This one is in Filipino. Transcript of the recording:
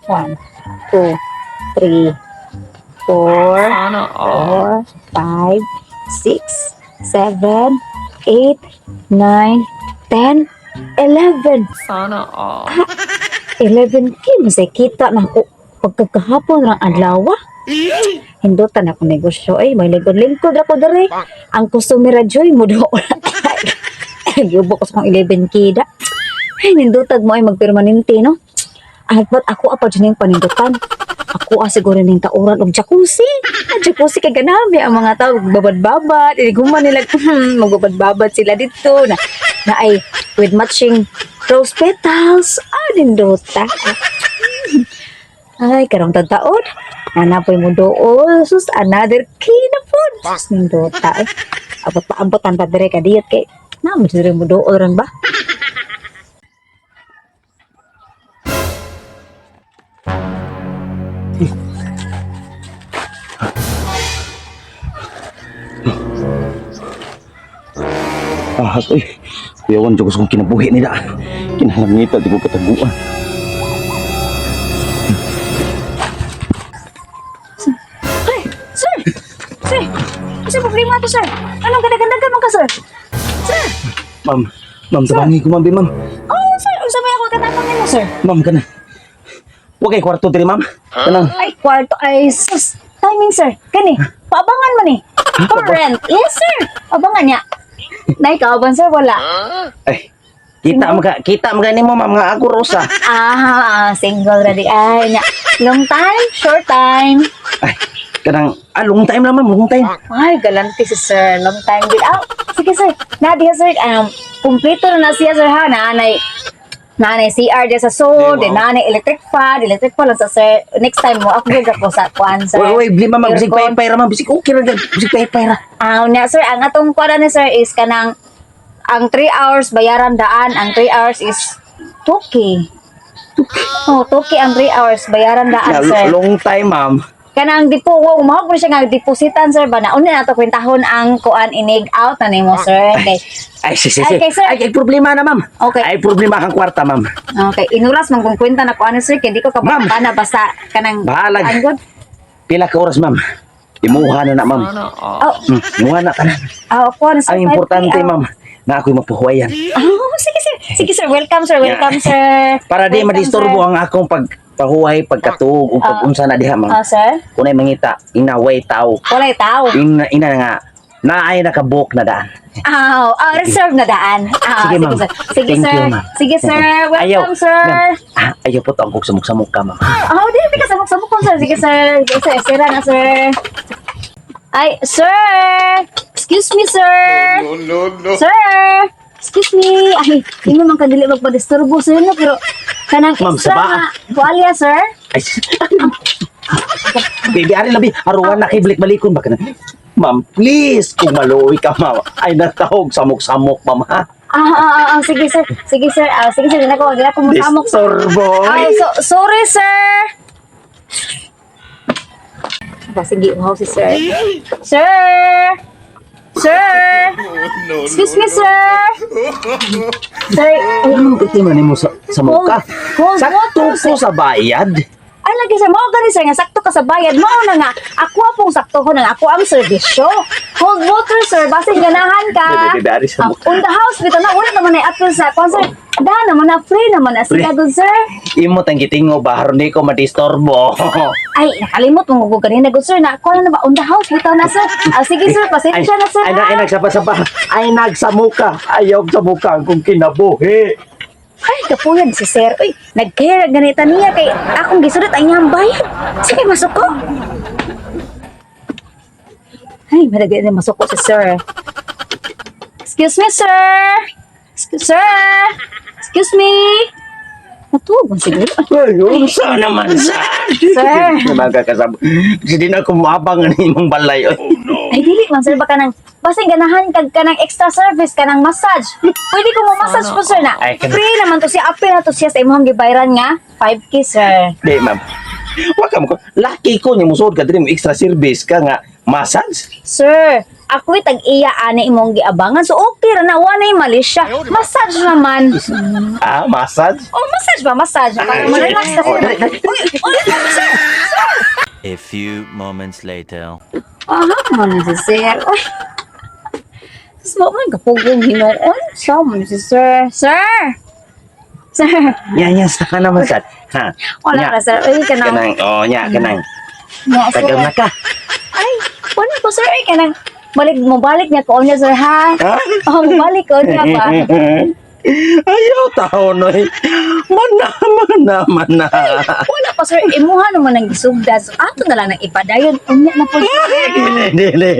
1, 2, 3, 4, Sana all. 4, 5, 6, 7, 8, 9, 10, 11. Sana all. 11K, masay kita na ko pagkagahapon ng adlaw. Hindutan ako negosyo. Ay, may lingkod-lingkod ako dere. Ang customer joy mo do. Yubo ko sa kong 11K da. Ay, nindutag mo ay magpermanente, no? Ba't ako apa dyan yung panindutan? Ako siguro ng tauran o jacuzzi. Jacuzzi kay ganami ang mga tao babad-babad. Guman nila magbabad-babad sila dito na ay with matching rose petals. Ninduta. Ay, karong tataon. Nanapoy mo doon. Sus, another key na food. Sus, nindota. Ay, abot-paabot ang tadere ka diyot kay. Naman mo doon rin ba? Atoy. Kuyawan dyan ko sa kong kinabuhi nila. Kinalangita, di ko kataguan. Ay, sir! Sir! Kasi problema to, sir. Anong ganda-ganda man ka, sir? Sir! Ma'am, tabangi ko, ma'am, ma'am. Oh, sir! Unsa may ako katatangin mo, sir? Ma'am, ka na. Huwag kay kwarto diri, ma'am. Kanang, Ay, kwarto. Ay, sus. Timing, sir. Kani, paabangan man eh. For rent. Yes, sir. Abangan niya. Naikaban, sir, wala. ay, kita mga ni mo, ma'am, nga ako, Rosa. Single ready. Ay, niya. Long time, short time. Ay, kanang, long time lang, ma'am, long time. Ay, galanti si sir. Long time din. Sige, sir. Nadia, sir. Kumpleto na siya, sir, ha. Nanay CR din sa soul, din nanay electric fan lang sa sir. Next time mo, upgrade ako sa kuan, sir. Uy, blima, ma'am, bisig Aircon. pay-pay ra, ma'am, bisig okay ra dyan, bisig pay-pay ra. Niya, sir, ang atong kuan ni sir is kanang ang 3 hours bayaran daan, ang 3 hours is 2K. Oh, 2K ang 3 hours bayaran daan, sir. Long time, ma'am. Kanang umahog mo siya nga depositan, sir ba na una nato kwentahon ang kuan inig out na nimo, sir. Okay. Ay, sige. Okay, sir. Ay, problema na, ma'am. Okay. Ay, problema kang kwarta, ma'am. Okay, inuras man kung kwenta na kuan, sir, kay di ko Ma'am. kapakana basta kanang Bahala. ang good. Pila ka oras, ma'am. Imuha na, ma'am. Sana all. Oh, Imuha na, tanan. kuan, sir. Ang importante, 5K, ma'am, na ako'y mapuhuwayan. Sige, sir. Sige, sir. Welcome, sir. Welcome, sir. Para di Welcome, madisturbo sir. ang akong pagpahuway, pagkatuog, o pag-unsa na diha, ma'am. Sir? Kunay mangita, inaway tao. Walay tao. Ina nga, naay nakabuk na daan. Reserve na daan. Sige, ma'am. Sir. Sige, Thank sir. you, ma'am. Sige, sir. Welcome, sir. Ma'am. Ayaw po to ang kuksamok ka, ma'am. Di ka sabok-sabok ko, sir. Sige, sir. Sige, sir. Sira na, sir. Ay, sir! Excuse me, sir! No. Sir! Excuse me! Ay, hindi man kadili magpa-disturbo, sir, no? Pero, kanang Ma'am, extra saba. nga. Tuwalya, sir? Ay, baby, ari labi, aruan na kay balik-balikon ba ka na? Ma'am, please, kung maluwi ka, ma'am, ay natahog, samok-samok, ma'am, ha? Sige, sir. Sige, sir. Sige, sir. Hindi ko masamok, sir. Disturbo. Sorry, sir. Sige, uhaw si sir. Sir! Sir! Excuse me, sir! Sir, Ano ka tingnan mo sa muka? Hold Sakto water, ko sa bayad. ay lagi sir, mao gani sir, nga sakto ka sa bayad. Mao na nga, ako pong sakto ko na ako ang serbisyo. Hold water, sir, basig ganahan ka. Bebe, ari sa muka. On the house, bito na, ulit naman ay apple sa concert. Da naman na, free naman na sila doon, sir. Imo tang gitingo ba, hindi ko madisturbo. Ay, nakalimot mong gugo kanina, good sir, na ako na ba, on the house, bito na, sir. Sige, sir, pasensya na, sir. Ay, ha? nagsapa-sapa. Ay, nagsamuka. Ayaw sa muka kung kinabuhi. Ay, kapuyan si sir. Uy, nagkaya ganita niya kay akong gisulit ay niyang bayad. Sige, masok ko. Ay, malagay na masok ko si sir. Excuse me, sir. Sir. Excuse me. Natugon siguro. Ayun, sana naman, sir. Sir. Magkakasabo. Kasi di na kumabang ng imong balay. Ay, dili man, sir. Baka nang, basing ganahan ka ng extra service, ka ng massage. Pwede ko mo massage po, sir, na. Ay, kana- Free naman to siya. Apil na to siya sa imong gibayran nga. 5K, sir. Di, ma'am. Wag ka mo. Laki ko niya musod ka din mo extra service ka nga massage. Sir, Ako'y tag-iya ani imong giabangan. So okay ra na wa na mali siya. Massage naman. Massage? Oh, massage ba? Massage. Para ma-relax ka Oh, sir. dali, dali. Uy, sir. A few moments later. Aha, man si sir. Uy. Sa man kapugong hinoon. Sa man si sir. Sir! Sir! Yan, saka na massage. Ha? Wala ka sir. Uy, kanang. Kanang, kanang. Nga, sir. Tagal na ka. Ay, wala po sir. Ay, kanang. Mabalik niya ko niya sir ha. Ha? Oh, mabalik ko niya ba? Ayaw tao, noy. Mana. Wala pa sir. Imuha naman ang gisugdas. Ato na lang nang ipadayon. Unya na po. Dili.